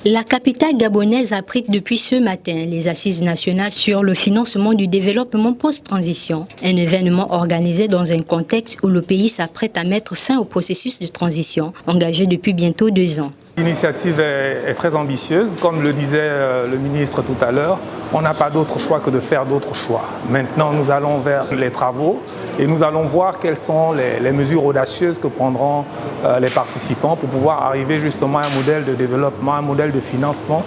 La capitale gabonaise abrite depuis ce matin les assises nationales sur le financement du développement post-transition, un événement organisé dans un contexte où le pays s'apprête à mettre fin au processus de transition engagé depuis bientôt 2 ans. L'initiative est très ambitieuse. Comme le disait le ministre tout à l'heure, on n'a pas d'autre choix que de faire d'autres choix. Maintenant, nous allons vers les travaux et nous allons voir quelles sont les mesures audacieuses que prendront les participants pour pouvoir arriver justement à un modèle de développement, un modèle de financement,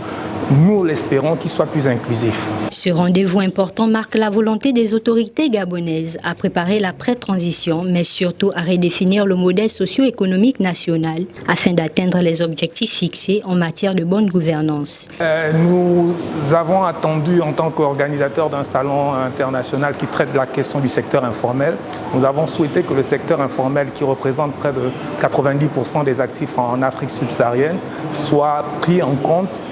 nous l'espérons, qui soit plus inclusif. Ce rendez-vous important marque la volonté des autorités gabonaises à préparer l'après-transition, mais surtout à redéfinir le modèle socio-économique national afin d'atteindre les objectifs fixés en matière de bonne gouvernance. Nous avons attendu, en tant qu'organisateur d'un salon international qui traite de la question du secteur informel, nous avons souhaité que le secteur informel, qui représente près de 90% des actifs en Afrique subsaharienne, soit pris en compte,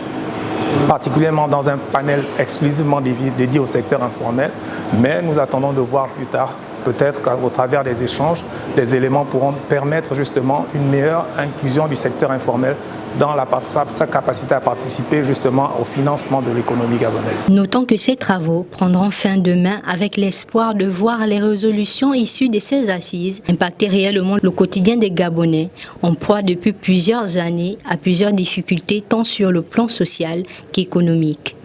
particulièrement dans un panel exclusivement dédié au secteur informel. Mais nous attendons de voir plus tard, peut-être qu'au travers des échanges, les éléments pourront permettre justement une meilleure inclusion du secteur informel dans sa capacité à participer justement au financement de l'économie gabonaise. Notons que ces travaux prendront fin demain avec l'espoir de voir les résolutions issues de ces assises impacter réellement le quotidien des Gabonais, en proie depuis plusieurs années à plusieurs difficultés tant sur le plan social qu'économique.